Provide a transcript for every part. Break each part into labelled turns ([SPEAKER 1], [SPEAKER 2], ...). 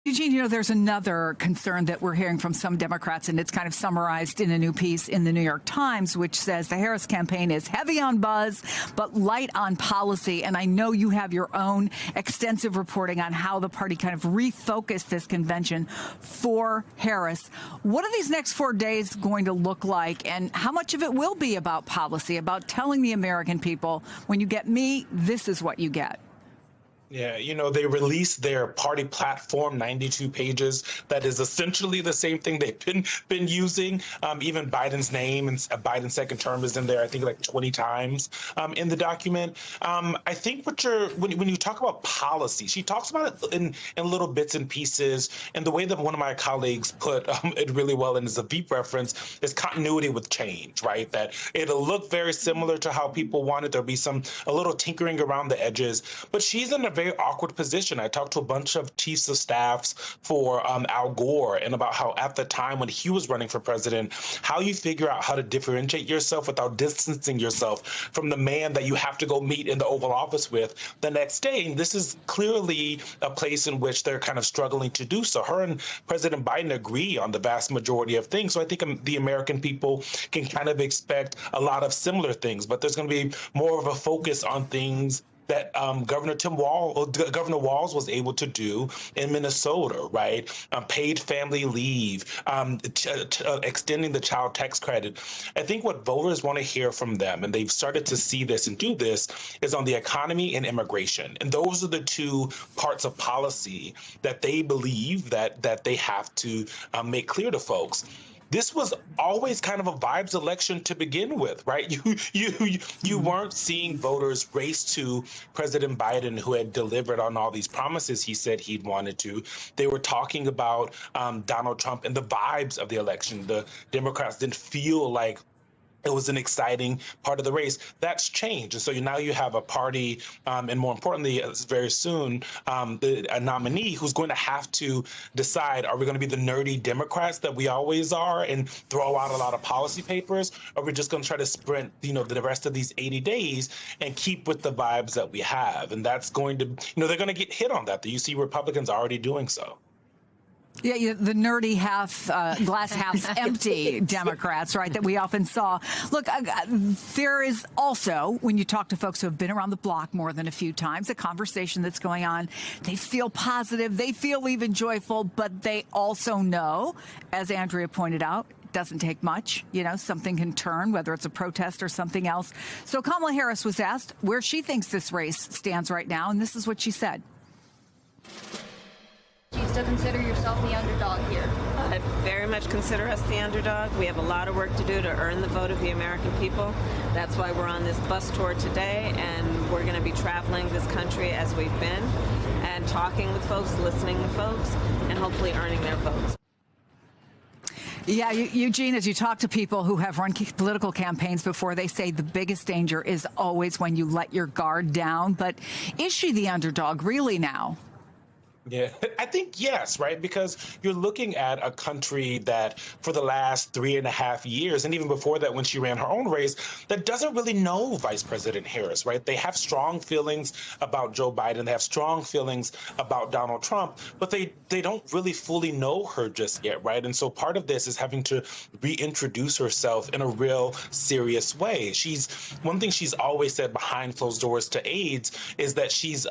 [SPEAKER 1] Eugene, there's another concern that we're hearing from some Democrats, and it's kind of summarized in a new piece in the New York Times, which says the Harris campaign is heavy on buzz, but light on policy. And I know you have your own extensive reporting on how the party kind of refocused this convention for Harris. What are these next 4 days going to look like, and how much of it will be about policy, about telling the American people, when you get me, this is what you get?
[SPEAKER 2] Yeah, they released their party platform, 92 pages. That is essentially the same thing they've been using. Even Biden's name and Biden's second term is in there, I think, like 20 times in the document. I think when you talk about policy, she talks about it in little bits and pieces. And the way that one of my colleagues put it really well, and is a Veep reference, is continuity with change, right? That it'll look very similar to how people want it. There'll be a little tinkering around the edges, but she's in a very awkward position. I talked to a bunch of chiefs of staffs for Al Gore, and about how at the time when he was running for president, how you figure out how to differentiate yourself without distancing yourself from the man that you have to go meet in the Oval Office with the next day. And this is clearly a place in which they're kind of struggling to do so. Her and President Biden agree on the vast majority of things. So I think the American people can kind of expect a lot of similar things, but there's going to be more of a focus on things that Governor Walz was able to do in Minnesota, right? Paid family leave, extending the child tax credit. I think what voters want to hear from them, and they've started to see this and do this, is on the economy and immigration. And those are the two parts of policy that they believe that they have to make clear to folks. This was always kind of a vibes election to begin with, right? You weren't seeing voters race to President Biden, who had delivered on all these promises he said he'd wanted to. They were talking about Donald Trump and the vibes of the election. The Democrats didn't feel like it was an exciting part of the race. That's changed. And so now you have a party, and more importantly, very soon, a nominee who's going to have to decide, are we going to be the nerdy Democrats that we always are and throw out a lot of policy papers? Or are we just going to try to sprint, the rest of these 80 days and keep with the vibes that we have? And that's going to, they're going to get hit on that. You see Republicans already doing so.
[SPEAKER 1] Yeah, the nerdy glass half empty Democrats, right, that we often saw. Look, there is also, when you talk to folks who have been around the block more than a few times, a conversation that's going on. They feel positive. They feel even joyful, but they also know, as Andrea pointed out, it doesn't take much. Something can turn, whether it's a protest or something else. So Kamala Harris was asked where she thinks this race stands right now, and this is what she said.
[SPEAKER 3] Do you still consider yourself the underdog here?
[SPEAKER 4] I very much consider us the underdog. We have a lot of work to do to earn the vote of the American people. That's why we're on this bus tour today, and we're going to be traveling this country as we've been and talking with folks, listening to folks, and hopefully earning their votes.
[SPEAKER 1] Yeah, Eugene, as you talk to people who have run political campaigns before, they say the biggest danger is always when you let your guard down. But is she the underdog really now?
[SPEAKER 2] Yeah, I think yes, right? Because you're looking at a country that for the last 3.5 years, and even before that when she ran her own race, that doesn't really know Vice President Harris, right? They have strong feelings about Joe Biden. They have strong feelings about Donald Trump, but they don't really fully know her just yet, right? And so part of this is having to reintroduce herself in a real serious way. One thing she's always said behind closed doors to aides is that she's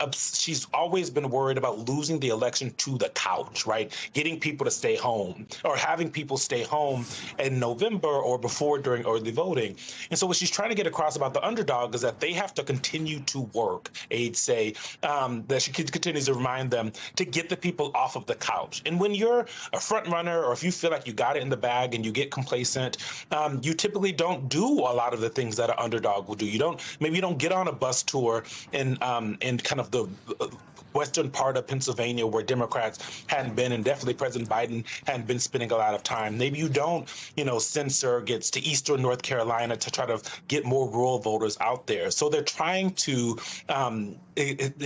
[SPEAKER 2] always been worried about losing the election to the couch, right? Getting people to stay home or having people stay home in November or before during early voting. And so what she's trying to get across about the underdog is that they have to continue to work, aides say, that she continues to remind them to get the people off of the couch. And when you're a front runner, or if you feel like you got it in the bag and you get complacent, you typically don't do a lot of the things that an underdog will do. Maybe you don't get on a bus tour in kind of the western part of Pennsylvania where Democrats hadn't been, and definitely President Biden hadn't been spending a lot of time. Maybe you don't, send surrogates to eastern North Carolina to try to get more rural voters out there. So they're trying to,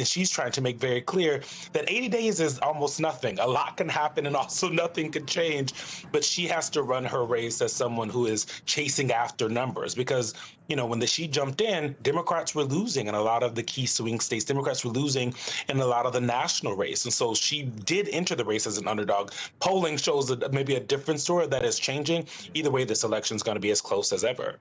[SPEAKER 2] she's trying to make very clear that 80 days is almost nothing. A lot can happen and also nothing can change, but she has to run her race as someone who is chasing after numbers, because when she jumped in, Democrats were losing in a lot of the key swing states. Democrats were losing in a lot of the national race. And so she did enter the race as an underdog. Polling shows maybe a different story that is changing. Either way, this election is going to be as close as ever.